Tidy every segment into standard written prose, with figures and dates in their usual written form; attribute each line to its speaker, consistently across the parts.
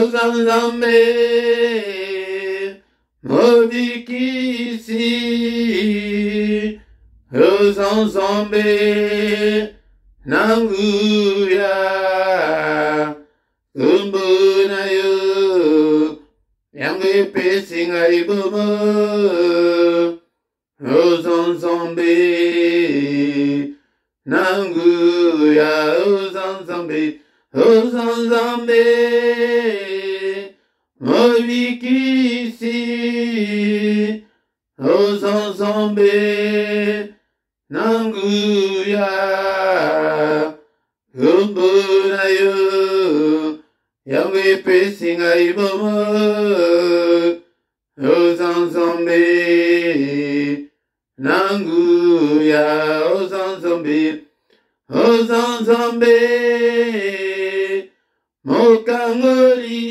Speaker 1: Ozanzambe, Mobikisi, Ozanzambe, Nanguya, Umbunayo, Yangwe Pesinga Ibumo, Ozanzambe, Nanguya, Ozanzambe, Ozanzambe, Mobikisi, Ozanzambe, Nanguya, Umbunayo, Yangwe Pesinga Ibomo, Ozanzambe, Nanguya, Ozanzambe, Ozanzambe, Mokangoli,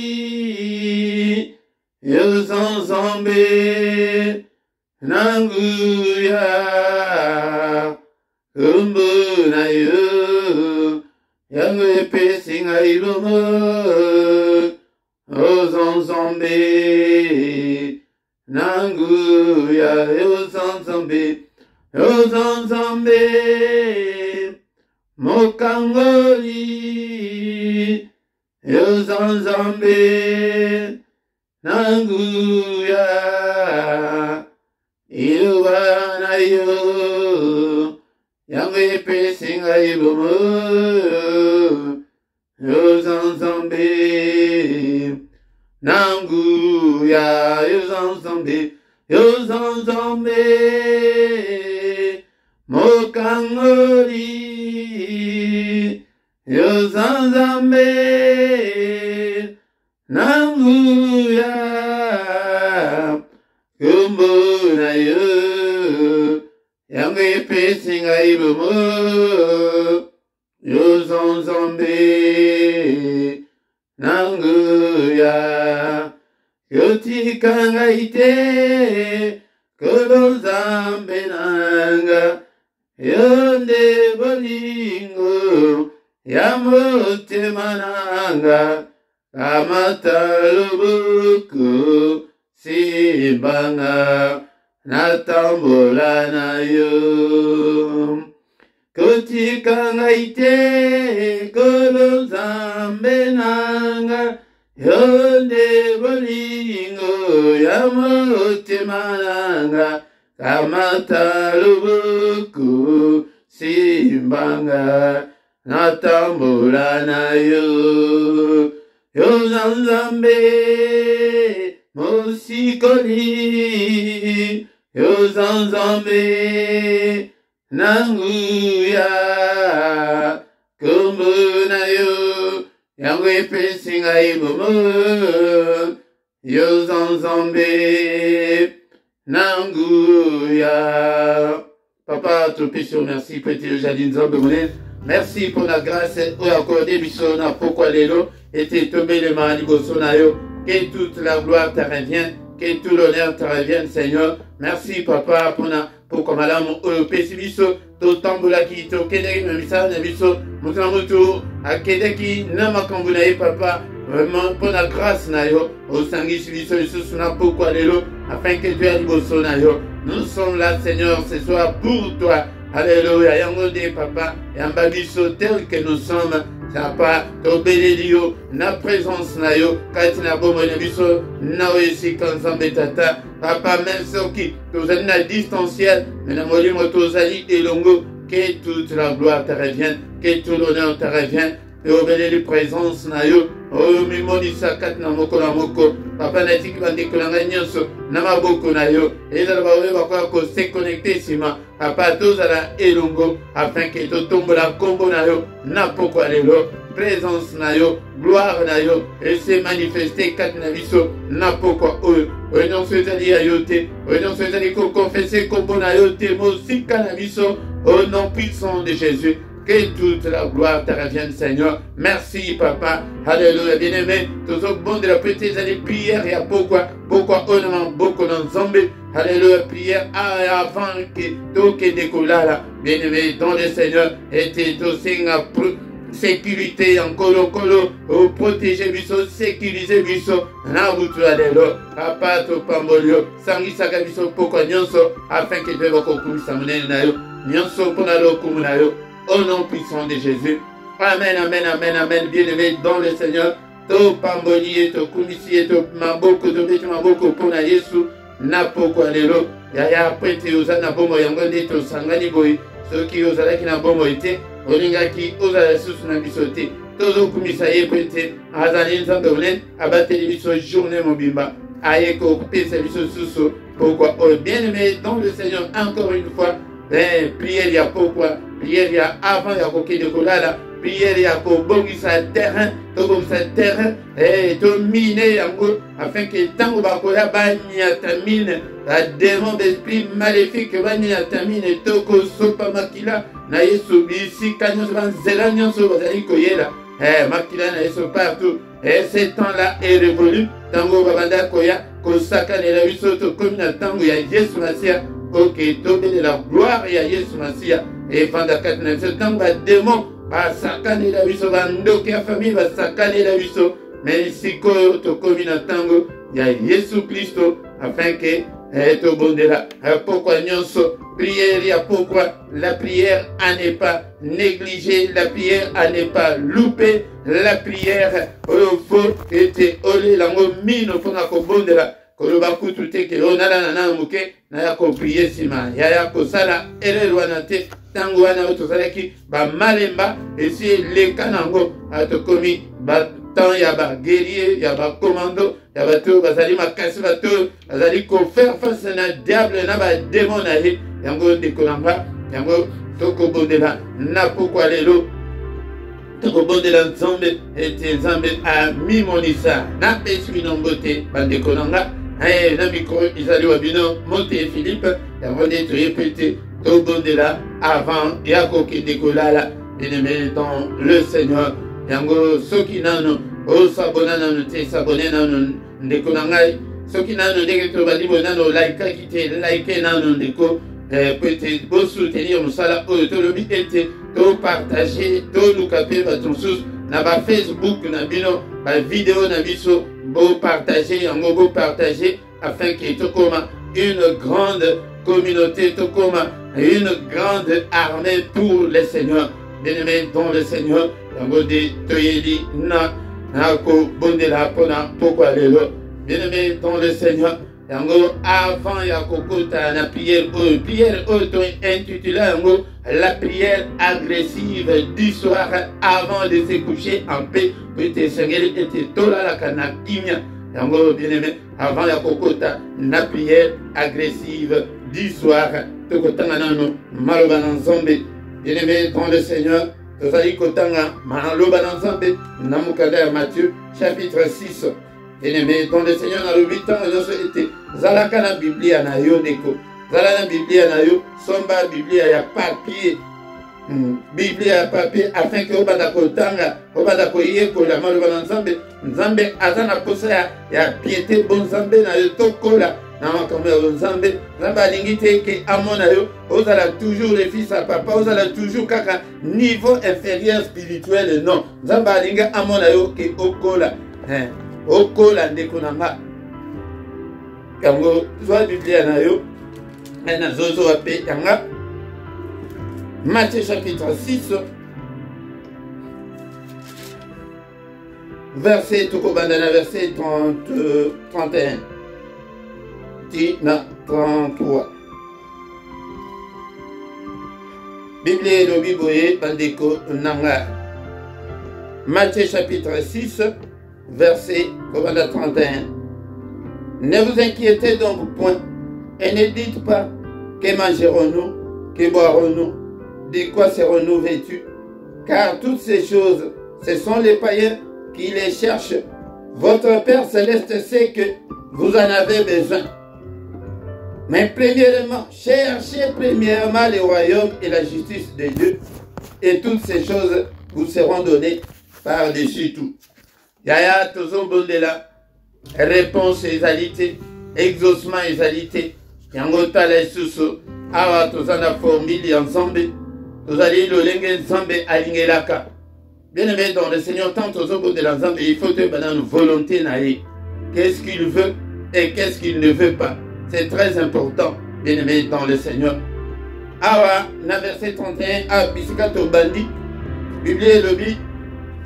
Speaker 1: Ozanzambe, Nanguya, Umbunayo, Yangwe Pesinga Ibomo, Ozanzambe, Nanguya, Ozanzambe, Ozanzambe, Mokangoli, Ozanzambe, Nanguya, Ilubanayo, Yangwe Pesinga Ibomo, Ozanzambe, Nanguya, Ozanzambe, Ozanzambe, Mokangoli, Ozanzambe, Nanguya, Umbunayo, Yangwe Pesinga Ibomo, Ozanzambe, Nanguya, Yotikanga ite, Kolonzambe nanga, Yonde bolingo, Yamote mananga, Kamata lubuku, Simbanga, Natambola na yo. Kotikanga ite, Kolonzambe nanga, Yonde bolingo, Yamote mananga, Kamata lubuku, Simbanga, Natambola na yo. Ozanzambe, Mosikoli, Ozanzambe, Nanguya, Kumbunayo, Yangwe Pesinga Ibomo, Ozanzambe, Nanguya. Papa, tout péché, merci, petit Jadine Zambemounen. Merci pour la grâce accordée, Bissona, pourquoi l'élo était tombé le manibosonayo. Que toute la gloire te revienne, que tout l'honneur te revienne, Seigneur. Merci, Papa, pour que madame péché biso, tout tamboula qui to kede misa na biso, mutamutu, a kede qui nama kambunaye, Papa. Vraiment, pour la grâce, nayo, au sangi biso, suna pourquoi l'élo, afin que tu aies libosonayo. Nous sommes là, Seigneur, ce soir pour toi. Alléluia, Yangode, Papa, Yambabiso, tel que nous sommes, ça pas, Tobelio, na présence nayo, Katina Bomo, Nabiso, Naoesi, Kanzambe Tata, Papa, même ceux qui, tous à distanciel, mais la molimo, tous et longo, que toute la gloire te revienne, que tout l'honneur te revienne, et obéir les présences nayo, oh, mimoni sakat na moko na moko, Papa Nati qui va déclarer nyonso, nama boko nayo, et là va se connecter sima, Papa tous à la elongo, afin que tout tombe la combo nayo, na poko alelo, présence nayo, gloire nayo, et se manifester kat na biso, na poko oyo, oyo se tali ayote, oyo se tali ko confesser combo nayo, te mo sika na biso, au nom puissant de Jésus. Que toute la gloire te revienne, Seigneur. Merci, Papa. Alléluia, bien-aimé. Toujours bon de la petite année prière. Il y a beaucoup honnêtement, beaucoup d'ensemble. Alléluia, prière avant que tout que décollât là. Bien-aimé, dans le Seigneur, était aussi sécurité en kolo protéger biso sécuriser biso na butu alelo papa to pambolio sangisaka biso pokwa nyonso afin que Dieu bakokumisa monene na yo nyonso mpona lokumu na yo au nom puissant de Jésus. Amen, amen, amen, amen. Bien-aimé dans le Seigneur, to pamboli to kumisi to maboko to beti maboko mpona Yesu na pokwa lelo yaya prete ozana bomo yango nde to sangani boy soki ozalaki na bomo ete olingaki ozala lisusu na biso te tozokumisa ye mpe te azali nzambe monene abateli biso journée mobimba aye kopesa biso susu pourquoi bien-aimé dans le Seigneur encore une fois prière ya pourquoi prière ya avant ya kokende kolala prière ya kobongisa terrain tobongisa terrain tomine yango afin que ntango bakoya baniatamine badémon d'esprit maléfique baniatamine tokosopa makila na yesu bisika nyonso banzela nyonso bazali koyela makila na yesu partout ce temps-là est révolu ntango babanda koya kosakanela biso tokomi na ntango ya yesu masiya oke tobelela gloire ya yesu masiya evanda kati na biso ntango badémon basakanela biso bandoki ya famille basakanela biso me sikoyo tokomi na ntango ya yesu kristo afin que tobondela pourquoi nyonso prière ya pourquoi la prière à ne pas négliger la prière à ne pas louper la prière oyo fo ete olelango mino mpona kobondela koloba kutu te ke onalana na moke naya koprie nsima yaya kosala erreur wana te ntango wana oyo tozalaki bamalemba esi eleka nango tokomi batemps ya baguerrier ya bacommando ya bato oyo bazali makasi bato oyo bazali kofaire face na diable na badémon na ye yango ndeko nanga yango tokobondela na pokwa lelo tokobondela nzambe ete nzambe amimonisa napesi bino mbote bandeko nanga na micro ezali wa bino mote Philippe yango nde toyebi te tobondela avant ya kokende kolala bien-aimé dans le Seigneur yango soki nano osabona nano te sabone nano ndeko na ngai soki nano ndenge tobandi bo nano laikaki te like nano ndeko peut-être bosoutenir mosala oyo tolobi ete topartage toluka mpe bato mosusu na bafacebook na bino bavideo na biso bopartage yango bopartage afin que tokoma une grande communauté tokoma une grande armée pour le Seigneur bien-aimé dans le Seigneur yango de toyeli na kobondela mpona pokwa lelo bien-aimé dans le Seigneur yango avant ya kokota na prière oyo to intitula yango la prière agressive du soir avant de se coucher en paix peut esengeli ete tolalaka na kimia yango bien-aimé avant ya kokota na prière agressive du soir tokotanga nano maloba na nzambe bien-aimé dans le Seigneur tozali kotanga maloba na nzambe na mokanda ya Matthieu chapitre 6 bien-aimé dans le Seigneur na lobi ntango nyonso ete zalaka na biblia na yo ndeko zala na biblia na yo somba biblia ya papier biblia ya papier afin que obanda kotanga obanda koyekola maloba na nzambe nzambe aza na posa ya piété bon nzambe na yo tokola na makambo ya nzambe nzambe alingi te ke amona yo ozala toujours le fils à papa ozala toujours kaka niveau inférieur spirituel non nzambe alingi amona yo ke okola okola ndeko na nga yango zwa biblia na yo nazozowa mpe yanga Matthieu chapitre 6 verset tokobanda na verset 31 ti na 33 biblia elobi boye bandeko nanga Matthieu chapitre 6 verset 31. Ne vous inquiétez donc point et ne dites pas que mangerons-nous, que boirons-nous, de quoi serons-nous vêtus, car toutes ces choses, ce sont les païens qui les cherchent. Votre Père Céleste sait que vous en avez besoin. Mais premièrement, cherchez premièrement le royaume et la justice de Dieu, et toutes ces choses vous seront données par-dessus tout. Yaya tozobondela réponse ezalité exaucement ezalité yango tala lisusu awa tozana formule ya nzambe tozali lolenge nzambe alingelaka Bien-aimé dans le Seigneur, tant aux hommes de l'ensemble, il faut que nous volonté naïe. Qu'est-ce qu'il veut et qu'est-ce qu'il ne veut pas. C'est très important, bien-aimé dans le Seigneur. Awa, na verset 31, a bisikato bandi, Bible lobi,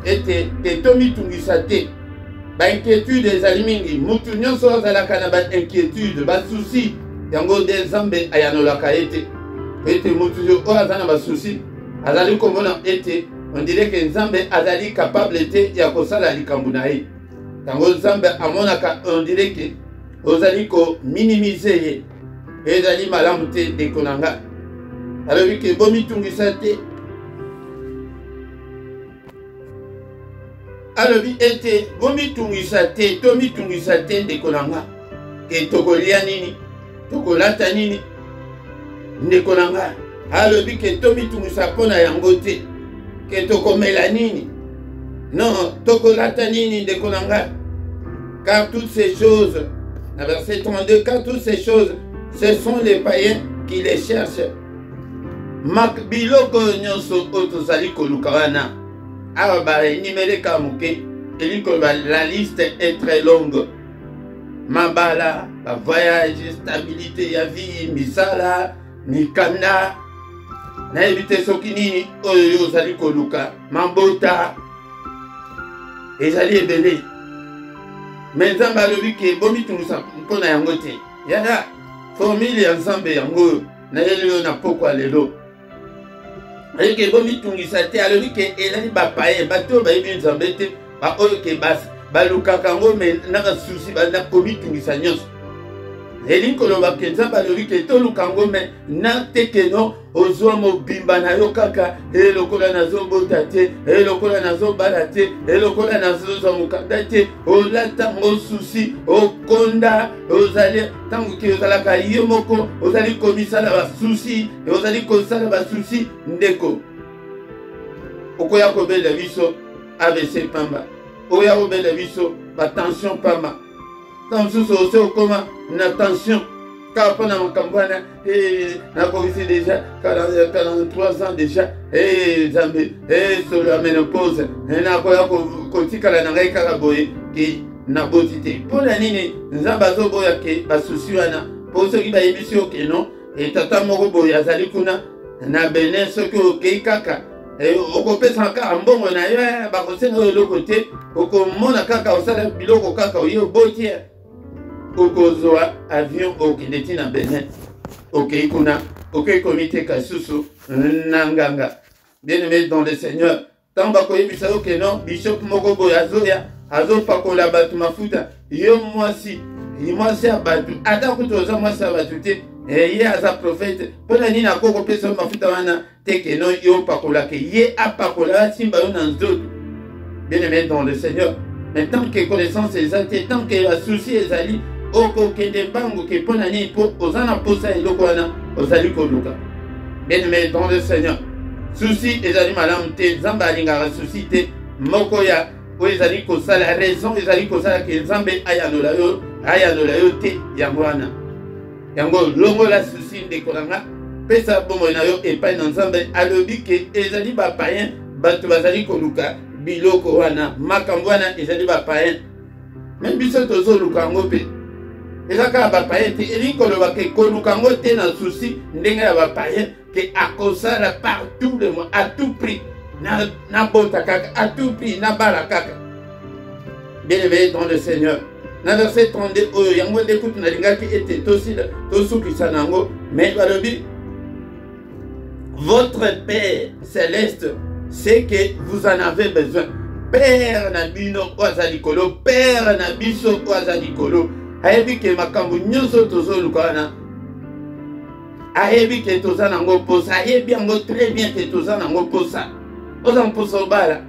Speaker 1: était Tomi Tungisate. Ba inquiétude des alimingi, mutu nyonso azalaka na ba inquiétude, ba souci, yango des zambe ayanolaka ete. Ete mutu yo azana ba souci, azali komona ete, on dirait que Nzambe azali capable ete ya kosala likambo na ye. Tango Nzambe amonaka, on dirait que ozali ko minimiser ye. Ezali malamu te dekonanga. Alors que bomi tungisate. Alobi ete bomi tungisate, tomi tungisate dekonanga. Ke tokolia nini, tokolata nini, dekonanga. Alobi ke tomi tungisa pona yango te, ke tokomela nini. Non, tokolata nini dekonanga. Car toutes ces choses, à verset 32, car toutes ces choses, ce sont les païens qui les cherchent. Mak biloko nyonso otozali kolukawana. Awa ba nimele kamuke. Eliko la liste est très longue. Mabala, ba voyage, stabilité ya vie, misala, mikanda. Na éviter soki nini oyo ozali koluka. Mambota. Ezali ebele. Mais Nzambe alobi ke bomi tungusa mpona yango te. Yada formule ya Nzambe yango na yelo na pokwa lelo. Eke bomi tungisa te alobi ke elali bapaye bato bayebi Nzambe te ba oyo ke basi balukaka yango me naka susi bana komi tungisa nyonso. Eli koloba ke Nzambe alobi ke toluka yango me na tekeno ozwa mobimba na yo kaka elokola nazobota te elokola nazobala te elokola nazozwa mokanda te olata ngo susi okonda ozali tango ke ozalaka ye moko ozali komisala basusi ozali kosala basusi ndeko okoya kobela biso AVC pamba oya kobela biso batension pamba tansusu ose okoma na tension. Car pendant mon campagne, n'a pas vu déjà 43 ans déjà, Zambé, sur la ménopause, n'a pas continué à la narrer caraboye qui n'a pas été. Pour la nini, Zambazo boyake, Basusuana, pour ceux qui va émission que non, et Tata Morobo Yazalikuna, n'a béné ce que ok kaka. Et au côté sans cas, un bon on a eu, Bakosé de l'autre côté, au commun kaka, au salaire biloko kaka, au botier. Okozoa avion okindeti na Benin. Ok kuna, ok comité kasusu nanganga. Bien-aimé dans le Seigneur. Tamba koyebisa que non, Bishop Mogobo azoya, azo pakola batu mafuta. Yo mwasi abatu. Ata kutoza mwasi abatu te. Ye aza prophète. Pona nini akoko pesa mafuta wana teke non yo pakola ke ye apakola simba yo na nzoto. Bien-aimé dans le Seigneur. Mais tant que connaissance est tant que la souci est ali. Oko kende bango ke pona ni po ozana posa eloko wana ozali koluka. Bien-aimé dans le Seigneur. Souci ezali malamu te Nzambe alingaka souci te moko ya o ezali kosala raison ezali kosala ke Nzambe ayanola yo te yango wana. Yango longo la souci ndekolanga pesa bomo na yo epai na Nzambe alobi ke ezali ba païen bato bazali koluka biloko wana makambo wana ezali ba païen. Même biso tozoluka yango pe ezaka ba païen te eli koloba ke koluka yango te na souci ndenge ya ba païen ke akosala par tout le monde à tout prix na bota kaka à tout prix na bala kaka. Bien-aimé dans le Seigneur. Na verset 32 oyo yango ndekutu na lingaki ete tosukisa nango mais balobi votre Père céleste c'est que vous en avez besoin. Père na bino oazalikolo, Père na biso oazalikolo. Ayebi ke makambo nyonso tozoluka wana. Ayebi ke toza nango posa, ayebi yango très bien ke toza nango posa. Oza mposa obala,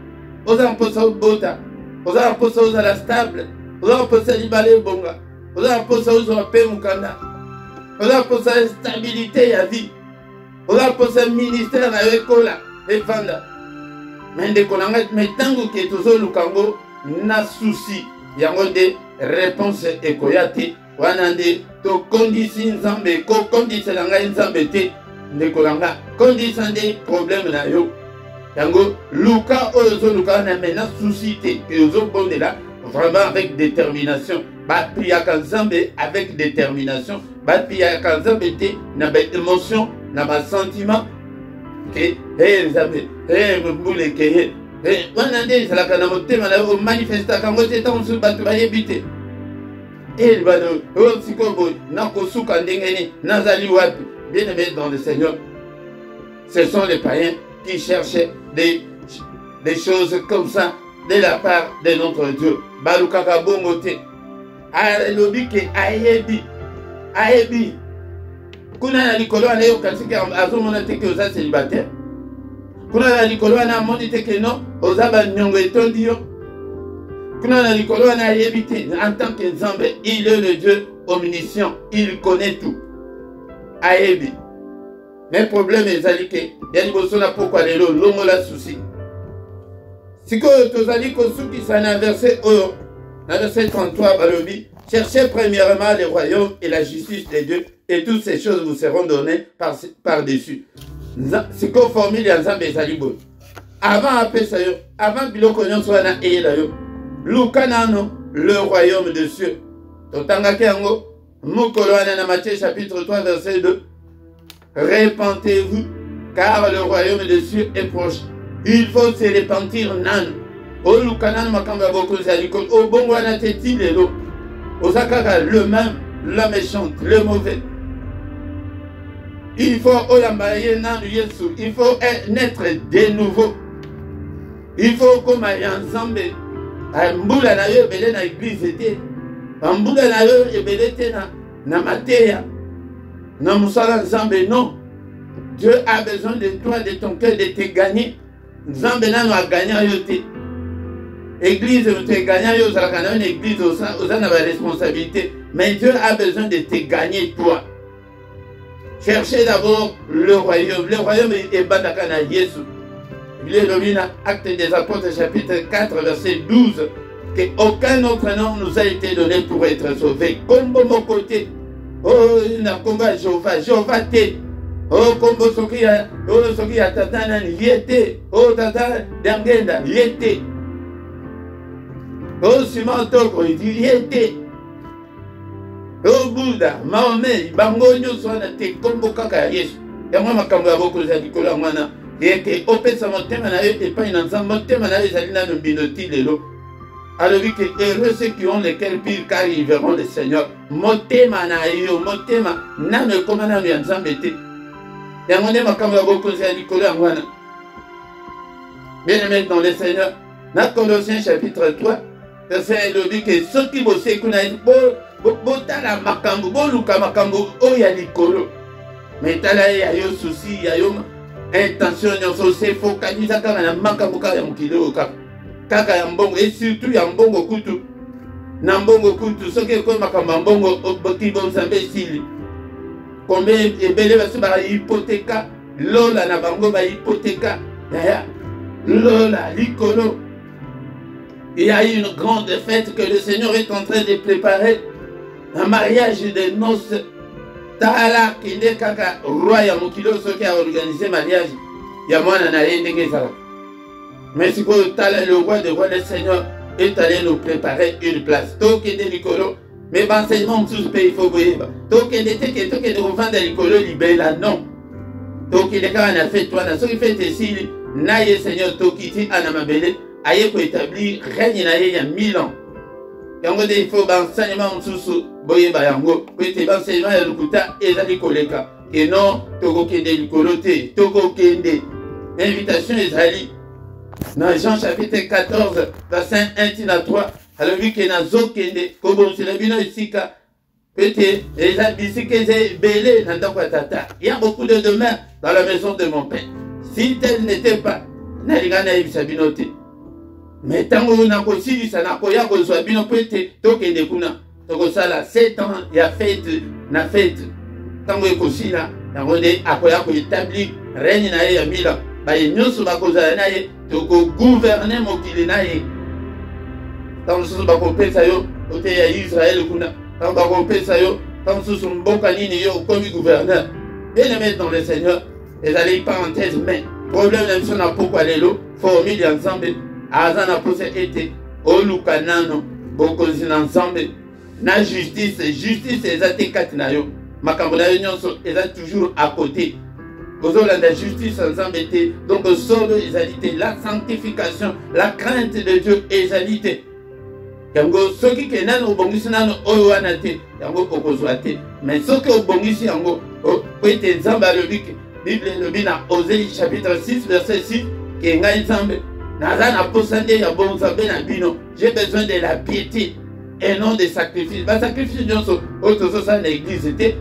Speaker 1: oza mposa obota, oza mposa ozala stable, oza mposa libala ebonga, oza mposa ozwa pe mukanda, oza mposa stabilité ya vie, oza mposa ministère na yo ekola efanda. Mais tango ke tozoluka ngo na souci yango de réponse ekoyati wana nde to kondisi Nzambe ko kondisi la ngai Nzambe te ndekolanga kondisa nde problème na yo Yango, Luka, Luka, on a maintenant suscité que nous avons là vraiment avec détermination. Bapia Kanzambe avec détermination. Bapia Kanzambe était dans émotion, dans ma sentiment. Que, hé, Nzambe, hé, Mboule, que, hé, on a dit, c'est la canamotée, on a manifesté quand on s'est en dessous, on a évité. Et il va nous, oh, si comme vous, Nakosuka Ndengeni, Nazali Wapi, bien aimé dans le Seigneur. Ce sont les païens qui cherchaient des choses comme ça de la part de notre Dieu. Balukaka bongote. Alobi ke ayebi. Kuna na likolo na yo katika azomona teke oza célibataire. Kuna na likolo na moni teke no oza ba nyongo etondi yo. Kuna na likolo na ayebi te en tant que Nzambe, il est le Dieu omniscient, il connaît tout. Ayebi. Mais problème ezali ke ya liboso na pokwa lelo longo la souci. Siko tozali kosuki sana verset oyo. Dans le verset 33, balobi, cherchez premièrement le royaume et la justice de Dieu, et toutes ces choses vous seront données par-dessus. C'est qu'on formule Nzambe ezali bon. Avant après ça yo, avant biloko nyonso wana eyela yo, luka nano le royaume de cieux. Totangaki yango mokolo wana na Matthieu chapitre 3 verset 2. Repentez-vous, car le royaume des cieux est proche. Il faut se repentir nan. O lukanan makamba boko zalikol. O bongo anateti lelo. O zakaka le même, la méchante, le mauvais. Il faut oyambaye nan yesu. Il faut naître de nouveau. Il faut comme ensemble. Mbula na yo ebele na église ete. Mbula na yo ebele te na mateya. Non, Moussala Nzambe, non. Dieu a besoin de toi, de ton cœur, de te gagner. Nzambe n'a pas gagné à yote. Église, te gagner à yote, une église, aux a la responsabilité. Mais Dieu a besoin de te gagner, toi. Cherchez d'abord le royaume. Le royaume est Batakana Yesu. Il est le acte des apôtres, chapitre 4, verset 12. Qu'aucun autre nom nous a été donné pour être sauvé. Comme de mon côté. Oh, na combat Jéhovah te. Oh, kombo soki ya tata nani yete. Oh, tata dangenda yete. Oh, Simon Toko il dit yete. Oh, Bouddha, Mahomet, bango nyonso wana te kombo kaka Yesu. Yango makambo ya boko za likolo ngwana. Yeke opesa motema na yo epai na Nzambe, motema na yo ezali nano binoti lelo. Alors que heureux ceux qui ont les cœurs purs car ils verront le Seigneur. Motema na yo, motema na me komana ya Nzambe te. Yango nde makambo ya bokonzi ya likolo ya ngwana. Bien aimé dans le Seigneur, na Colossiens chapitre 3, verset elobi que ceux qui bossent kuna botala makambo, boluka makambo oyo ya likolo. Mais tala ya yo souci, ya yo intention nyonso se focaliser kaka na makambo kaka ya mokili oyo kaka. Kaka ya mbongo, et surtout ya mbongo kutu. Na mbongo kutu, soki kwa makamba mbongo oboki bonzambe sili. Combien ebele baso ba hypothéka, lola na bango ba hypothéka. Yaya, lola, likolo. Il y a eu une grande fête que le Seigneur est en train de préparer. Un mariage de noces. Tala kinde kaka roi ya mokilo soki a organisé mariage. Ya mwana na ye ndenge ezala. Mais si le roi de roi, le Seigneur est allé nous préparer une place. Toke de l'icolo, mais l'enseignement tous pays faut boyer. Toke de revendre l'icolo libéla, non. Toke de quand on a fait toi, ce qui fait ici, naïe Seigneur Tokiti Anamabele, aïe pour établir règne naïe il y a 1000 ans. Yango de il faut l'enseignement tous boyer bayango, pour être l'enseignement de l'ukuta et la likoleka. Et non, Toke de l'icolo te, Toke de l'invitation israélite. Dans Jean chapitre 14, verset 1 à 3, alors vu qu'il y a un zo kende, comme c'est le bino ici, peut-être, les abysses qui sont belés dans notre tata. Il y a beaucoup de demeures dans la maison de mon père. Si tel n'était pas, n'allez pas mais tant que n'a pas si ça n'a pas y a que soit bino peut-être, tokende kuna, toko sala 7 ans, il y a fête, na fête. Tant que aussi là, on est à quoi établi, règne na y a 1000 ans. Baye nyonso bakozala na ye toko gouverner mokili na ye. Tant mosusu bakopesa yo ote ya Israël kuna. Tant bakopesa yo tant mosusu mboka nini yo okomi gouverneur. Bien aimé dans le Seigneur, ezali parenthèse mais problème na biso na pokwa lelo formule ya nzambe aza na posa ete oluka nano bokonzi na nzambe na justice eza te kati na yo makambo na yo nyonso eza toujours à côté ozolanda justice ya nzambe te donc solo ezali te la sanctification la crainte de Dieu ezali te yango soki ke nano obongisi nano oyo wana te yango okozwa te mais soki obongisi yango po ete nzambe alobi Bible elobi na Osée chapitre 6 verset 6 ke ngai nzambe naza na posa nde ya bonzambe na bino j'ai besoin de la piété et non de sacrifice basacrifice nyonso oyo tozosala na église te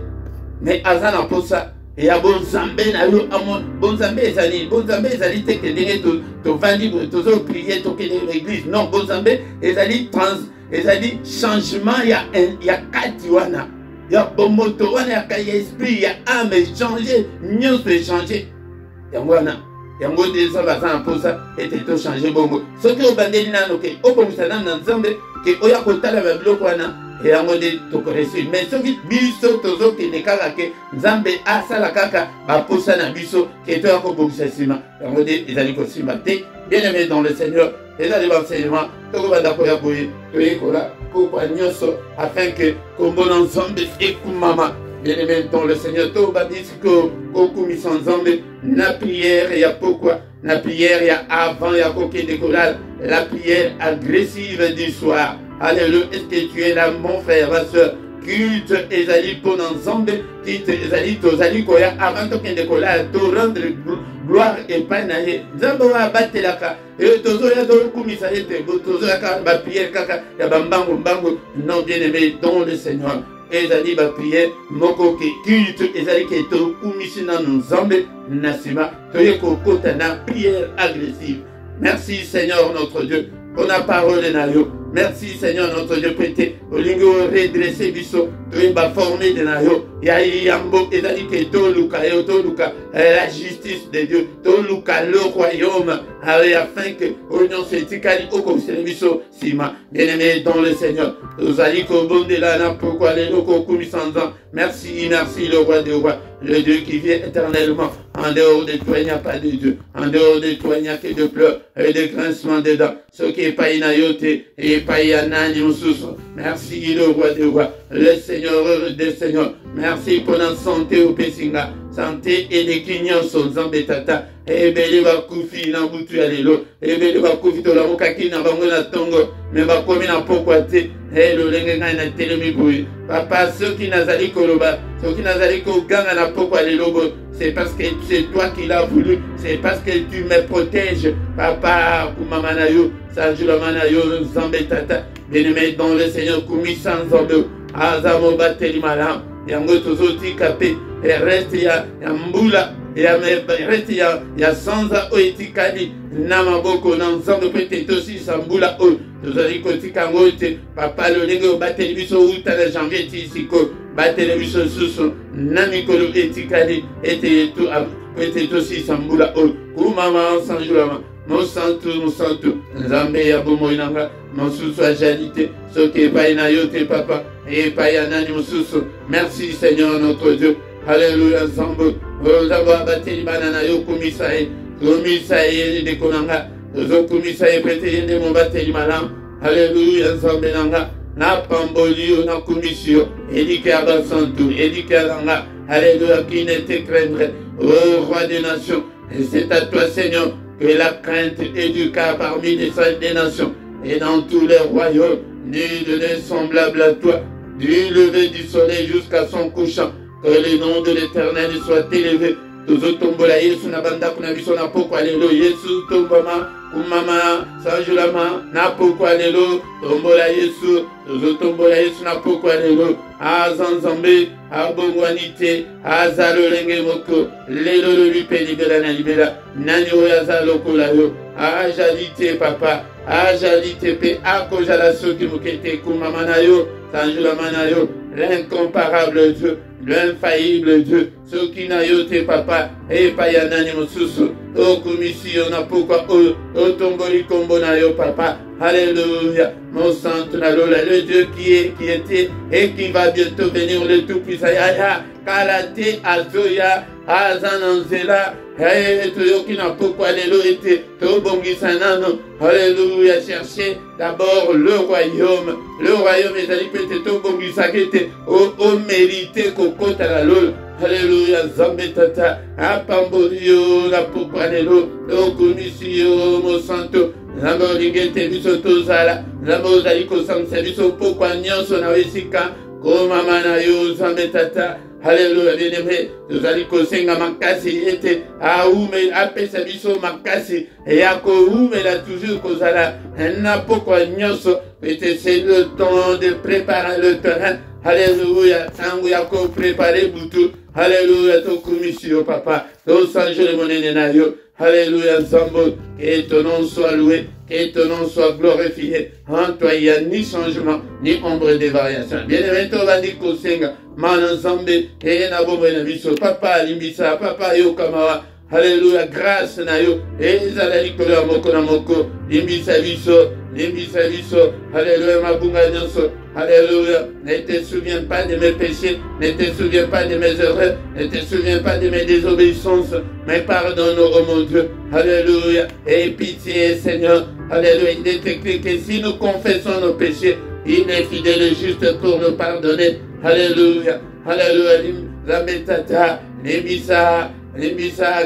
Speaker 1: mais aza na posa ya bonzambe na yo bonzambe ezali te ke ndenge tovandi tozoprie tokende na église non bonzambe ezali changement ya kati wana ya bomoto wana ya esprit ya âme changer nyonso échanger yango wana yango nde nzambe aza na posa ete tochange bongo soki obandeli nano ke obongisa nano na nzambe ke oya kotala babiloko wana yango nde tokoresui mais soki biso tozokende kaka ke nzambe asala kaka baposa na biso ke toya kobongisa nsima yango nde ezali kosimba te bien aimé dans le Seigneur ezali baenseignement tokobanda koya boye toyekola pokwa nyonso afin ke kombo na nzambe ekumama bien aimé dans le Seigneur tobandisi kokumisa nzambe na prière ya pokwa na prière ya avant ya kokende kolala la prière agressive du soir. Alléluia. Est-ce que tu es là, mon frère, ma soeur? Culte ezali pour ensemble, culte ezali tozali koya avant tokende kolala to rendre gloire et panaye. Nzambe wa batelaka et tozoya to kumisa ete tozoya ka ba prière kaka ya bambango mbango non bien aimé dans le Seigneur. Ezali ba prière moko ke culte ezali ke to kumisi na nzambe nasima toye kokota na prière agressive. Merci Seigneur notre Dieu pour la parole de Nayo. Merci Seigneur notre Dieu prêté. Olingo redresser biso. Toyeba former de Nayo. Ya yambo ezali ke toluka la justice de Dieu. Toluka le royaume. Afin que oignon setikali okosele biso sima. Bien-aimé dans le Seigneur. Ozali ko bonde la na pourquoi les locaux kumisanzan. Merci le roi des rois. Le Dieu qui vient éternellement. En dehors de toi, il n'y a pas de Dieu. En dehors de toi, il n'y a que de pleurs et de grincements de dents. Ce qui est pas inayote et pas yanani mususu. Merci le roi des rois, le Seigneur des seigneurs. Merci pour la santé au Pessinga. Santé et les clignons sont zambetata. Ebele bakufi na butu ya lelo. Ebele bakufi to la mokaki na bango na tongo. Mais bakomi na pokwa te. Le lenge ngai na telemi boui. Papa, ceux qui nazali koloba, ceux qui nazali koganga na pokwa lelo, c'est parce que c'est toi qui l'as voulu. C'est parce que tu me protèges. Papa, kumama na yo, sanjula mana yo, zambetata. Bien-aimé dans le Seigneur, kumi sans zambe. Azamo bateli malam. Yango tozoti kape. Et reste ya mbula. Reste ya sanza oetikali. Namaboko na nzambe pete tosi sambula o. Tozali kotika ngote. Papa le lenge bateli biso uta na janvier tisiko. Bateli biso susu. Namikolo etikali. Ete tu pete tosi sambula o. Kumama sanjulama. Mon santu, Nzambe ya bomo inanga, mon susu ajalite, ce qui est pas inayote papa, et pas yanani mususu. Merci Seigneur notre Dieu. Alléluia Nzambe. Ozaba bateli banana yo kumisae de konanga. Ozo kumisae prete yende mo bateli malam. Alléluia Nzambe nanga. Na pamboli na kumisio. Edike abasantu, edike alanga. Alléluia qui ne te craindrait, ô roi des nations. Et c'est à toi Seigneur que la crainte éduqua parmi les saints des nations et dans tous les royaumes, nul n'est semblable à toi, du lever du soleil jusqu'à son couchant, que le nom de l'Éternel soit élevé. Tozo tombola Yesu na banda kuna biso na pokwa lelo Yesu tombama kumama sanjulama na pokwa lelo tombola Yesu tozo tombola Yesu na pokwa lelo azanzambe abongwanite azalolenge moko lelo lupe libera na libera nani oya zalokola yo ajalite papa ajalite pe akojala soki mokete kumama na yo sanjulama na yo l'incomparable Dieu, l'infaillible Dieu, ce qui n'a yoté papa, et payanani mususu, o kumisi on a pourquoi o tomboli kombo na yo papa, alléluia, mon saint nalola, le Dieu qui était et qui va bientôt venir, le tout puissant, kalate azoya, azananzela, toyoki na pokwa lelo ete tobongisa nano. Alléluia, cherchez d'abord le royaume. Le royaume ezali pete tobongisa kete o mérité kokota la lolo. Alléluia, Zambe Tata, Apambolio, la Popranelo, Okumissio, Monsanto, Zambo Ligete, Biso Tozala, Zambo Zaliko Sanse, Biso Pokwa Nyonso na Wesika, Komamana Yo, Zambe Tata, Alléluia, bien-aimé, Zaliko Senga Makasi, était à Oume, Apesa Biso Makasi, et à Koume, la toujours Kozala, n'a Pokwa Nyonso, c'est le temps de préparer le terrain. Alléluia, tangu yako préparé Boutou. Alléluia, ton commission, papa. Ton sang, je le monnaie nayo. Alléluia, Zambo. Que ton nom soit loué, que ton nom soit glorifié. En toi, il n'y a ni changement, ni ombre de variation. Bien-aimé, ton bandi kosenga. Mana Zambe, et na bombe na biso. Papa, limbisa, papa, yo kamawa. Alléluia, grâce na yo. Et zalali kolo moko na moko. Limbisa biso, limbisa biso. Alléluia, mabunga nyonso. Alléluia, ne te souviens pas de mes péchés, ne te souviens pas de mes erreurs, ne te souviens pas de mes désobéissances, mais pardonne-nous, oh mon Dieu. Alléluia, et pitié, Seigneur. Alléluia, il est écrit que si nous confessons nos péchés, il est fidèle et juste pour nous pardonner. Alléluia, alléluia, Zambetata, Nebisa,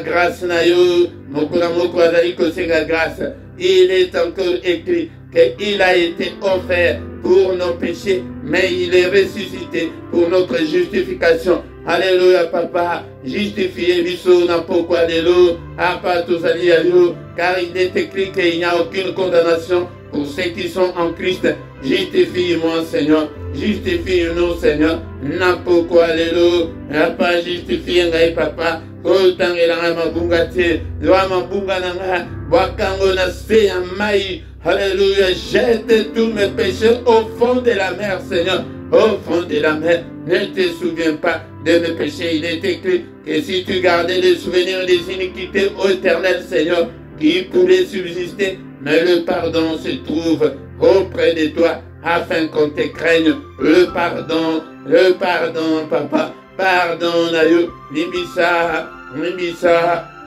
Speaker 1: grâce na yo, mokona moko azali kosenga grâce. Il est encore écrit qu'il a été offert pour nos péchés, mais il est ressuscité pour notre justification. Alléluia, papa, justifié, biso na pokwa lelo, apa tozali yo, car il est écrit qu'il n'y a aucune condamnation pour ceux qui sont en Christ. Justifie-moi, Seigneur, justifie-nous, Seigneur, na pokwa lelo, apa justifie ngai, papa, kotangela mabunga te, lwa mabunga nanga, wakango na se ya mai. Alléluia, jette tous mes péchés au fond de la mer, Seigneur, au fond de la mer. Ne te souviens pas de mes péchés. Il est écrit que si tu gardais les souvenirs des iniquités, ô éternel Seigneur, qui pourrait subsister, mais le pardon se trouve auprès de toi, afin qu'on te craigne. Le pardon, papa, pardon, Nayo, Libisa,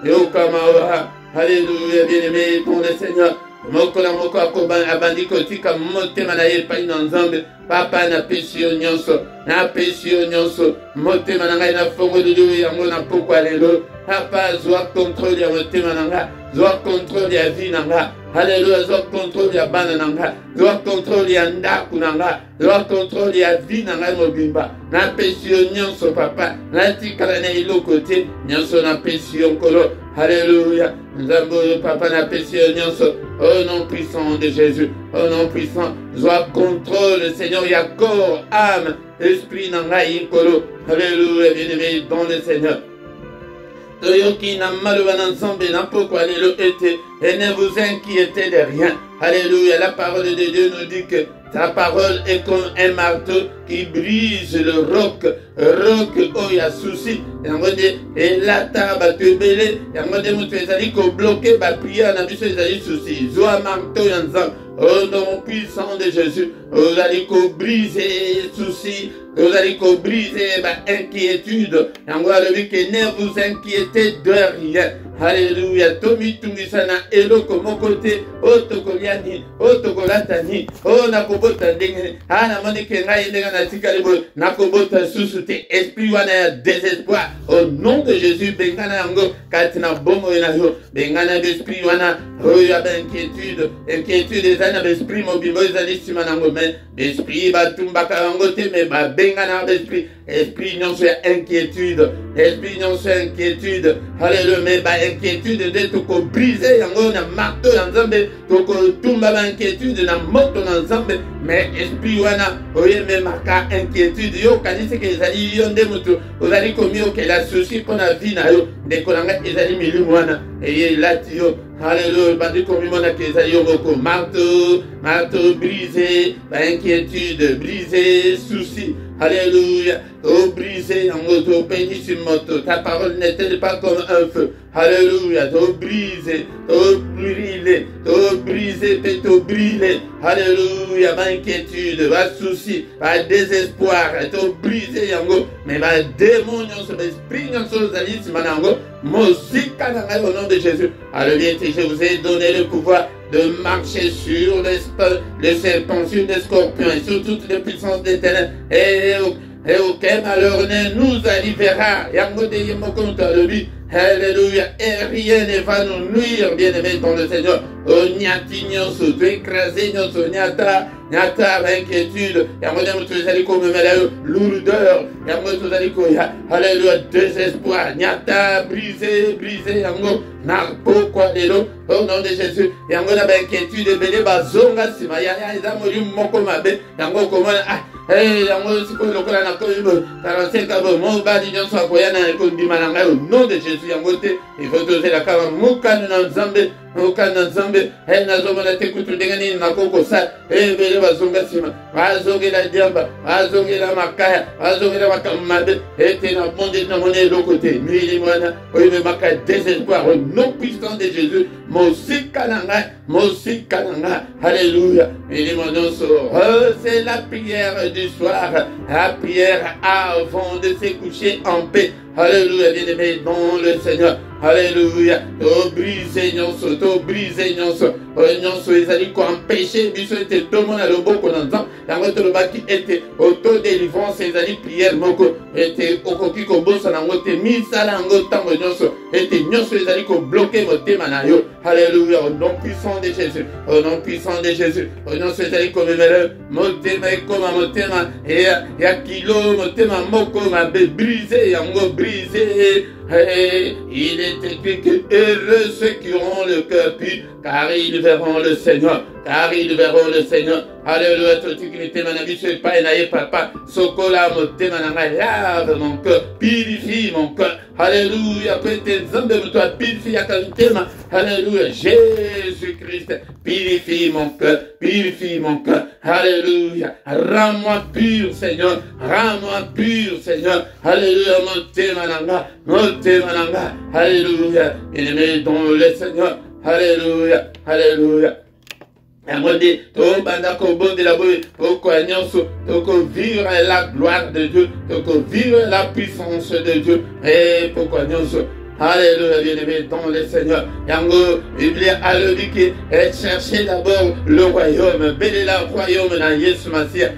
Speaker 1: Yokamawa. Alléluia, bien-aimé, pour le Seigneur. Moko na moko abandi kotika motema na ye pai na Nzambe. Papa na pesi yo nyonso, motema na ngai na fongoli yango na pokwa lelo. Papa, zwa contrôle ya motema na ngai, zwa contrôle ya vie na ngai. Alléluia, zwa contrôle ya bana na ngai, zwa contrôle ya ndaku na ngai, zwa contrôle ya vie na ngai mobimba. Na pesi yo nyonso, papa, na tikala na eloko te, nyonso na pesi yo nkolo. Alléluia, Nzambo, papa na pesi yo nyonso. Au nom puissant de Jésus, au nom puissant, sois contrôle, Seigneur, il y a corps, âme, esprit, nangai, kolo. Alléluia, bien-aimé, dans le Seigneur. Toyoki na malouba ensemble, n'a pourquoi le été, et ne vous inquiétez de rien. Alléluia, la parole de Dieu nous dit que ta parole est comme un marteau qui brise le roc où il y a souci. Et la table tu es belé. Et on bloqué la prière dans le souci. Zoa marteau ensemble. Au nom puissant de Jésus, vous allez briser souci, vous allez briser inquiétude. Et on va dire que ne vous inquiétez de rien. Alléluia. Tomi tumisana elo komo kote otokoliani otokolatani onakobota ndenge ana moni ke ngai ndenge na tikalibo nakobota susute esprit wana ya désespoir au nom de Jésus bengana yango katina bomo na yo bengana d'esprit wana oyo ya inquiétude ezana d'esprit mobimbo ezali sima nango mais esprit batumbaka yango te mais bengana esprit nyonso ya inquiétude alléluia mais inquiétude de toko briser yango na marteau na Nzambe toko tumba ba inquiétude na moto na Nzambe mais esprit wana oye me maka inquiétude yo kanisi ke ezali yo nde mutu ozali komi oke la souci pona vie na yo ndeko nanga ezali milimu wana eye lati yo. Alléluia, bandi komi mona ke ezali yo moko marteau brisé ba inquiétude brisé souci. Alléluia, oh brisé en moto, béni sur moto. Ta parole n'est-elle pas comme un feu? Alléluia, to brise, to brûler, to briser, to brûler. Alléluia, ma inquiétude, ma souci, ma désespoir, to briser yango, mais ma démon, mon esprit, mon alice, manango, mosika nanga au nom de Jésus. Alléluia, je vous ai donné le pouvoir de marcher sur les serpents, sur les scorpions et sur toutes les puissances des ténèbres. Et aucun malheur ne nous arrivera. Yango de Yemokonto lui. Alléluia. Et rien ne va nous nuire, bien-aimés dans le Seigneur. Oh, nyati nyonso, tu écrasé nyonso, nyata, inquiétude. Yango de Moutouzalico, me mêle lourdeur. Yango de Moutouzalico, alléluia, désespoir. Nyata, brisé, yango, narpo, quoi, délo. Au nom de Jésus. Yango de inquiétude, bébé, bazonga, sima, yaya, mori, moko, mabe. Yango, comment, yango, si vous le connaissez, 45 ans, mon badi, nyonso, akoyana, ekondimana, au nom de Jésus. Il faut doser la cave Moukan Nzambe, Moukan Nzambe, et Nazomana Tekutu Degani, Nakoko Sa, et Beleva Zongasima, Vazoge la Diamba, Vazoge la Makaya, Vazoge la Makamabe, et Tena Mondé Namone l'autre côté, Milimana, oui, mais Maka désespoir, au nom puissant de Jésus, Mosi Kananga, Alléluia, c'est la prière du soir, la prière avant de se coucher en paix. Alléluia, bien-aimé dans le Seigneur. Alléluia. To brise nyonso, to brise nyonso. Nyonso ezali ko empêcher biso ete tomona loboko na nzambe. Yango to lobaki ete auto-délivrance ezali prière moko. Ete okoki kobosa nango te misala yango ntango nyonso. Ete nyonso ezali ko bloquer motema na yo. Alléluia. Au nom puissant de Jésus. Au nom puissant de Jésus. Au nom ezali ko memele motema ekoma motema. Ya kilo motema moko mabe brisé yango brisé. Hey, il est écrit que heureux ceux qui auront le cœur pur, car ils verront le Seigneur. Car ils verront le Seigneur. Alléluia, toute dignité, mon ami, je pas énaillé, papa. Sokola, moté, mananga, lave mon cœur, purifie mon cœur. Alléluia, que tes hommes de toi, purifie à qualité, alléluia, Jésus-Christ, purifie mon cœur, purifie mon cœur. Alléluia, rends-moi pur, Seigneur, rends-moi pur, Seigneur. Alléluia, moté, mananga, alléluia, bien-aimé dans le Seigneur. Alléluia, alléluia. Amodi, to banda ko bonde la boue, pourquoi nyonso, to vivre la gloire de Dieu, to vivre la puissance de Dieu, et pourquoi nyonso. Alléluia, bien-aimé dans le Seigneur. Yango, Bible, alléluia, cherchez d'abord le royaume, bénissez le royaume dans Jésus Massia.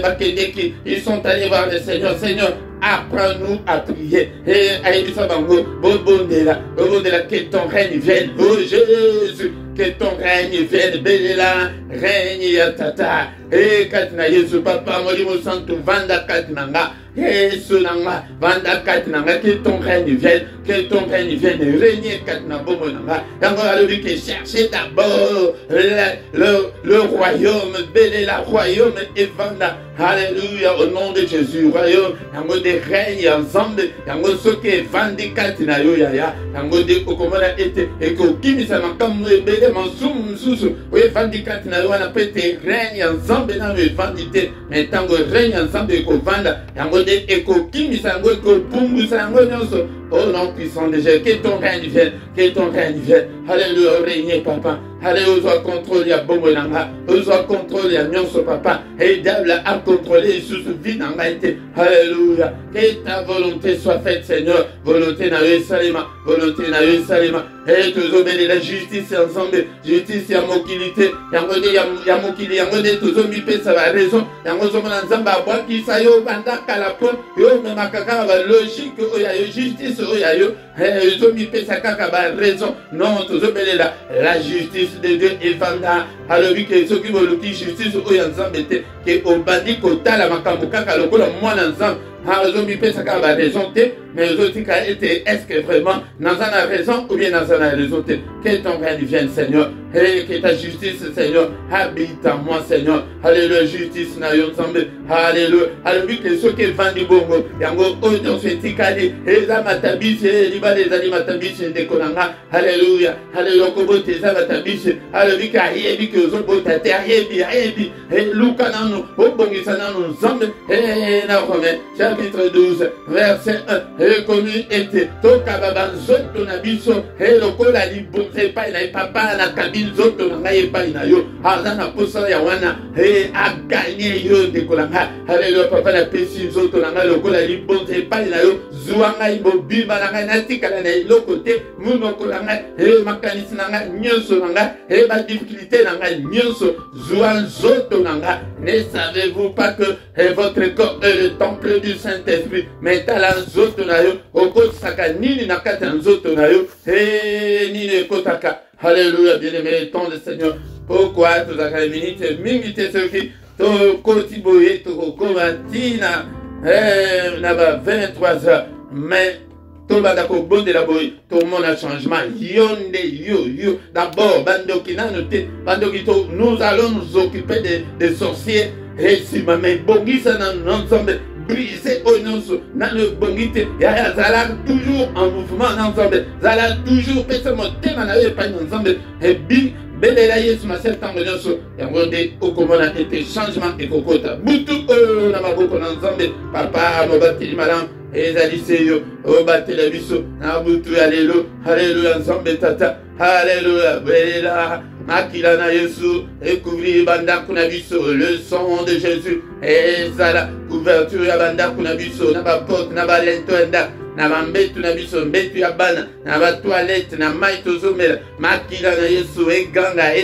Speaker 1: Bakendeki, ils sont allés voir le Seigneur. Seigneur, apprends-nous à prier. Et Aïbissa Bango, Bobondela, que ton règne vienne. Oh Jésus, que ton règne vienne. Bénéla, règne Yatata. Et Katina Jésus, Papa, Molimo Santo, Vanda Katinanga. Jésus Nanga, Vanda Katinanga, que ton règne vienne. Que ton règne vienne. Règne Katina Bomonanga. Yango, alléluia, que cherchez d'abord le royaume. Bénéla, royaume et Vanda. Alléluia, au nom de Jésus, royaume. Yango de règne ensemble. Yango soke Vandi Katina yo yaya. Yango de okomona ete. Eko kimisa makamu ebele mansumu msusu. Oye Vandi Katina yo wana pete règne ensemble na we vandite. Mais tango règne ensemble eko vanda. Yango de eko kimisa yango eko pumbusa yango nyonso. Au nom puissant de Jésus, que ton règne vienne, que ton règne vienne. Alléluia, règne papa. Alléluia, contrôle ya bombo nanga. Alléluia, contrôle ya nyonso papa. Et diable a contrôlé sous ce vie nanga été. Alléluia. Que ta volonté soit faite, Seigneur. Volonté na yo salima. Volonté na yo salima. Et tous obéis la justice ensemble. Justice ya mokilité. Yango de ya mokili. Yango de tous obéis ça va raison. Yango zo mona nzamba bois qui sa yo banda kalapo. Yo me makaka va logique. Oya yo justice. Oya yo. Ils ont mis Pesaka ba raison. Non, tous obéis la justice de Dieu et vanda. Alors oui que ceux qui veulent la justice oya nzamba te que au bandi kota la makambo kaka lokola mwana nzamba. Ils ont mis Pesaka ba raison te. Mais les autres est-ce que vraiment Nazan a raison ou bien Nazan a raison? Que ton règne vienne, Seigneur. Et que ta justice, Seigneur, habite en moi, Seigneur. Alléluia, justice na yo ensemble. Alléluia. Alléluia, que ceux qui vendent du bongo, yango odio setikali, eza matabisi, liba les animatabisi de konanga. Alléluia. Alléluia, kobo teza matabisi. Alléluia, kayebi que zo bota teriebi, et luka nanu, obongisa nanu ensemble. Et na rome, chapitre 12, verset 1. Et comme était, Tokababa Zoto Nabiso, et le Kola Libonze Paina, et Papa Nakabil Zoto Nangaye Paina Yo, Azana Posa Yawana, et a gagné Yo de Kolanga. Alléluia, Papa na Pessi Zoto Nanga, le Kola Libonze Paina Yo, Zouanga Ibo Biba Nanga, Natikala na côté, Muno Kolanga, et Makanis Nanga, Nyonso Nanga, et ma difficulté Nanga, Nyonso, Zouan Zoto Nanga. Ne savez-vous pas que votre corps est le temple du Saint-Esprit? Mais t'as la Zoto Nayo, au côté Saka, Nini Nakata Zoto Nayo, et Nini Kotaka. Alléluia, bien-aimé, ton le Seigneur. Pourquoi tu as la minute, m'inviter ceux qui t'ont cotiboyé, t'ont comatina, là-bas 23h, mais tout le monde bon de la boy, tout le monde a changement. Yo. D'abord, Bandokina noté, Bandokito, nous allons nous occuper des sorciers. Et si ma mère bongi ça dans l'ensemble, briser au nom dans le bongite, Zala toujours en mouvement ensemble, Zala toujours pété mon thème, n'avait pas ensemble, et bim. Belela Yesu masel tango nyonso yango nde okomona ete changement ekokota butu oyo na maboko na Nzambe papa mobateli malamu ezali seyo obatela biso na butu ya lelo. Haleluya Nzambe tata, haleluya belela makila na Yesu ekouvrir bandako na biso, le sang de Jésus ezala couverture ya bandako na biso na baporte na balento enda na bambetu na biso mbetu ya bana na batoilette na mai tozomela makila na Yesu eganga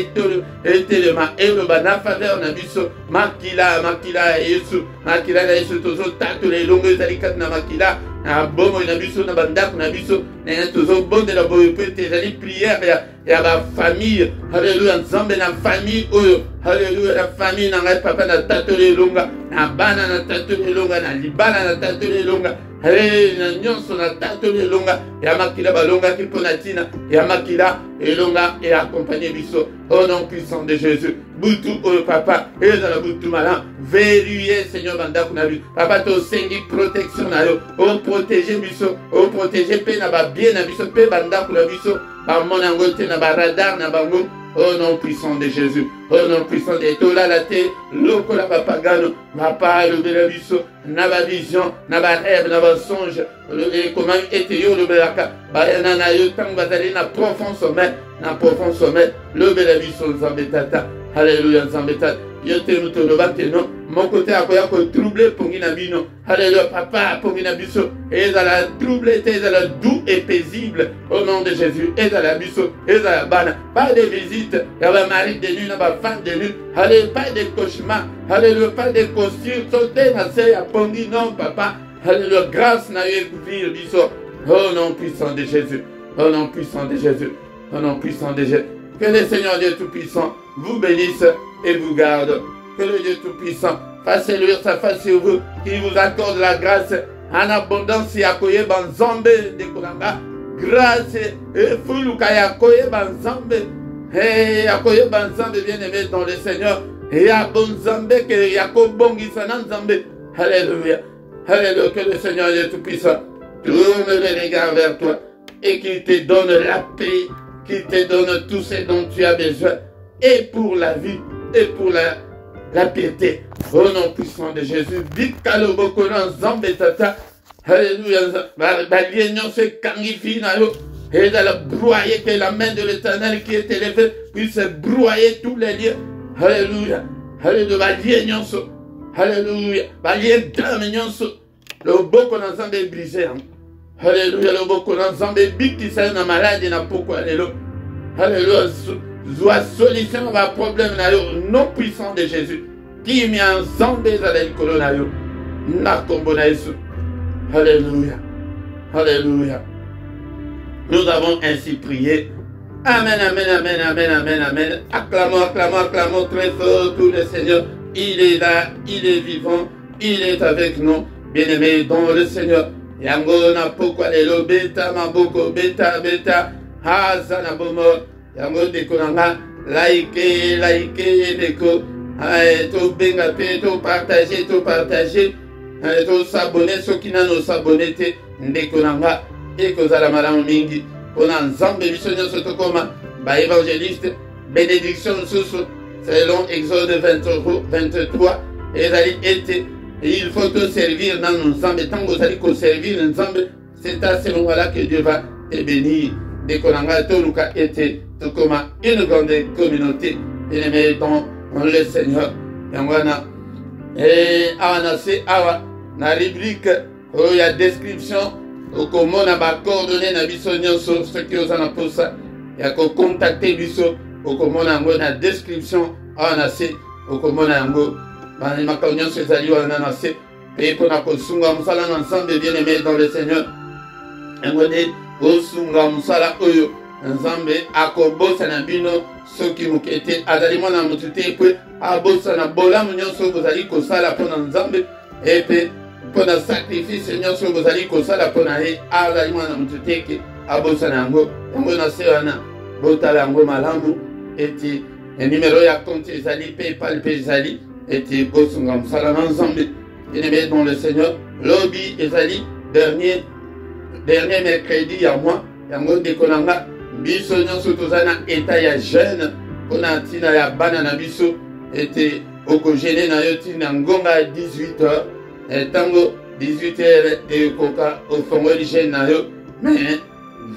Speaker 1: etelema eloba na faveur na biso makila ya Yesu, makila na Yesu tozotatola elongo ezali kati na makila na bomoi na biso na bandako na biso ndenge tozobondela boye mpe ete ezali priere ya bafamille. Haleluya Nzambe na famille oyo, haleluya na famille na ngai papa na tatola elonga na bana na tatola elonga na libala na tatola elonga na nyonso na tatola elonga ya makila balongaki mpo na ntina ya makila elonga et accompagner biso au nom puissant de Jésus. Butu oyo papa ezala butu malamu verrouiller Seigneur bandako na biso papa tosengi protection na yo o protéger biso o protéger mpe na babie na biso mpe bandako na biso bamona yango te na baradar na bango au nom puissant de Jésus, au nom puissant de Tola la te, lokola bapagano, papa lobela biso, na ba vision, na ba rêve, na ba songe, comment était yo lobelaka, bayana na yo tang bazali na profond sommet, lobela biso Nzambe tata, haleluya Nzambe tata. Yo te mutolobate non mon côté akoya ko troublé pongi na bino. Alléluia papa pongi na biso ezala troublé ezala doux et paisible au nom de Jésus. Ezala biso ezala bana pas de visite ya ba mari de nuit na ba femme de nuit. Alléluia pas de cauchemar. Alléluia pas de costume sauter na se ya pongi non papa. Alléluia grâce na yo couvrir biso au nom puissant de Jésus. Au nom puissant de Jésus. Au nom puissant de Jésus. Que le Seigneur Dieu Tout-Puissant vous bénisse et vous garde. Que le Dieu Tout-Puissant fasse luire sa face sur vous, qu'il vous accorde la grâce en abondance. Yakoye banzambe de Kolanga. Grâce et fuluka yakoye banzambe. Hey, yakoye banzambe bien-aimé dans le Seigneur. Et abonzambe que yakobongi sananzambe. Alléluia. Alléluia. Que le Seigneur Dieu Tout-Puissant tourne les regards vers toi et qu'il te donne la paix, qu'il te donne tout ce dont tu as besoin, et pour la vie, et pour la piété. Au nom puissant de Jésus, vite kaloboko na Nzambe tata. Alléluia. Balienyon se kangifi na yo. Et dans la broyer que la main de l'Éternel qui est élevée puisse broyer tous les lieux. Alléluia. Alléluia. Balienyon so. Alléluia. Balien dame nyonso. Le boko na Nzambe est brisé. Alléluia. Le boko na Nzambe biki sa na malade na poko alléluia. Alléluia. Soit solution à problème na yo, non puissant de Jésus. Qui m'y a ensemble à l'école na yo. Na kombo na Yesu. Alléluia. Alléluia. Nous avons ainsi prié. Amen, amen, amen, amen, amen, amen. Acclamons, acclamons, acclamons très fort tout le Seigneur. Il est là, il est vivant, il est avec nous. Bien-aimés dans le Seigneur. Yango na poko lelo beta maboko beta hazana bomo. Yango dekonanga like deko to benga pe to partager to s'abonner ceux qui n'ont s'abonner te dekonanga et kozala malamu mingi pona Nzambe biso nyonso tokoma ba évangéliste bénédiction susu selon Exode 23 ezali ete Et il faut te servir dans nos ensemble. Tant que vous allez servir ensemble, c'est à ce moment-là que Dieu va te bénir. Dès qu'on a tout été comme une grande communauté, bien aimé dans le Seigneur. Et c'est la rubrique où il y a description, comment on a coordonné na biso nyonso, ceux qui osent en pour ça, il y a qu'à contacter biso, comment on a la description, c'est comment on a les macaunions se zali ou ananase, et pour la kosunga musala ensemble, bien aimé dans le Seigneur. Et on dit, kosunga musala oyo, ensemble, akobosa na bino, ceux qui m'ont été, adaliment na mutute, puis abosa na bola nyonso bozali kosala pour ensemble, et puis pour le sacrifice nyonso bozali kosala pour na ye, adaliment na mutute, abosa na yango, yango na se wana, botala yango malamu, et le numéro ya compte ezali, PayPal ezali, et bosunga musala ensemble, bien aimé dans le Seigneur, lobby ezali, dernier mercredi à moi, yango dekonanga, biso nyonso tozana état ya jeune, pona tina ya bana na biso, était au cogéné na yo tina ngonga à 18h, et tango 18h et koka au fond de jeune na yo, mais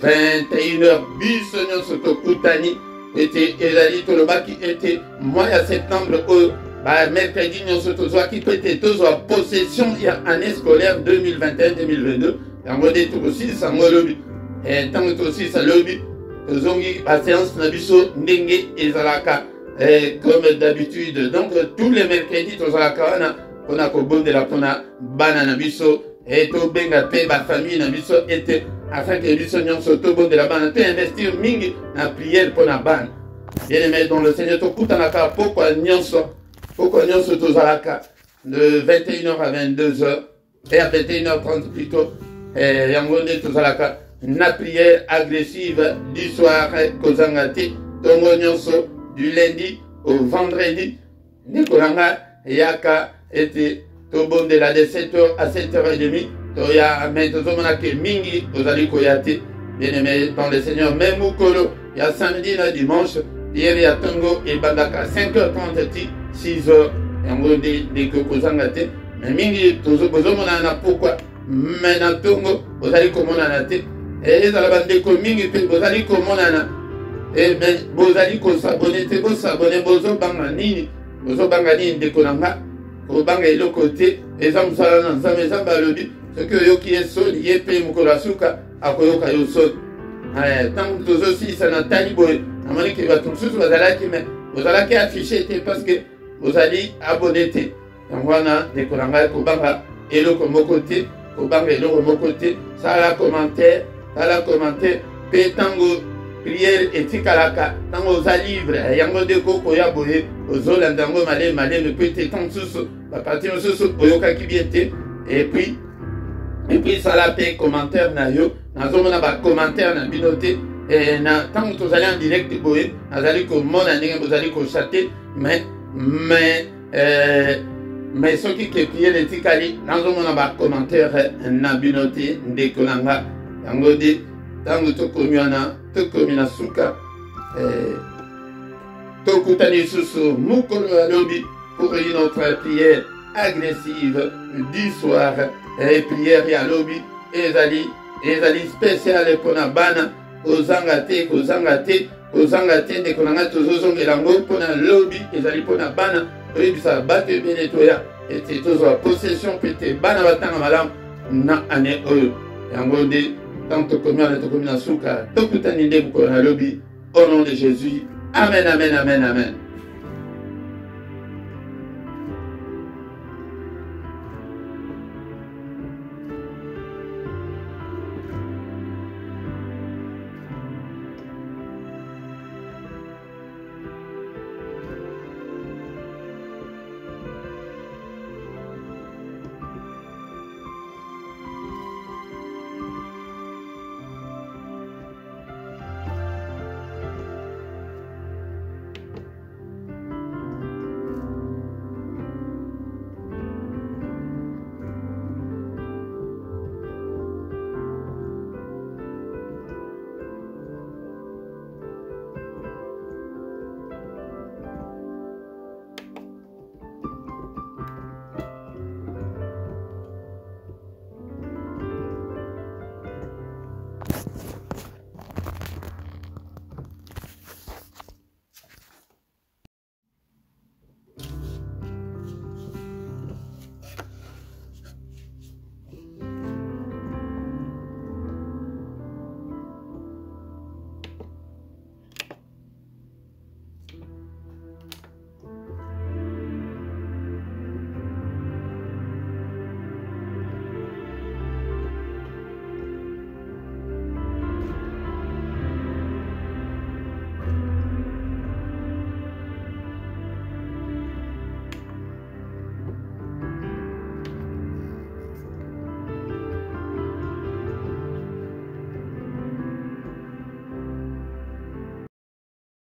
Speaker 1: 21h biso nyonso tokutani, était ezali tolobaki était mois ya septembre au mercredi nyonso tozwa ki peut-être tozwa possession ya année scolaire 2021-2022, yango de tout aussi ça mo lobi, et tango to aussi ça lobi tozongi la séance na biso ndenge ezalaka comme d'habitude. Donc tous les mercredis tozalaka wana pona kobondela pona bana na biso et to benga pe ba famille na biso ete afin que biso nyonso to bondela bana to investir mingi na prière pona bana. Bien aimé dans le Seigneur, to kutanaka pourquoi nyonso tozalaka de 21h à 22h et à 21h30 plutôt, yangonde tozalaka na prière agressive du soir kozangati tongo nyonso du lundi au vendredi nikolanga yaka ete tobondela de 7h à 7h30 toya mais tozomona ke mingi ozali koyate. Bien aimé dans le Seigneur, même mukolo ya samedi na dimanche hier ya tongo et bandaka 5h30 6h yango de kozangate mais mingi tozomona na pourquoi mais na tongo ozali komona na te. Et dans la bande de communes, vous allez commander, et bien vous allez s'abonner, vous s'abonner, vous bangani, vous bangani de Konanga, vous bangez le côté, et ça vous allez dans sa maison, ce que yo qui est sol, y est payé Mukolasuka, à Koyoka yo sol. Tant que vous aussi, ça n'a pas libre, à mon équipe, vous allez afficher, parce que vous allez abonner, donc voilà, de Konanga, Kobanga, et le côté, Kobanga et le côté, ça a la commentaire. Ala commenter pe tango prière etikalaka tango za livre yango de koko ya boye ozola ndango male ne peut être tant sous la partie sous oyoka ki biete et puis ça la pe commentaire na yo nazomona ba commentaire na binote et na tango tozali en direct boye nazali ko mona ndenge bozali ko chatter mais ce qui est prière etikali nazomona ba commentaire na binote ndekolanga yango de tango tokomi na suka tokutani susu mukolo ya lobi pour notre prière agressive du soir et prière ya lobi ezali spécial pona bana kozanga te ndeko nanga tozozongela ngo pona lobi ezali pona bana oyebisa bato ebele toya ete tozwa possession pete bana batanga malamu na ane oyo yango de tant tokomi na suka tokutani nde mukolo na lobi au nom de Jésus. Amen, amen, amen, amen.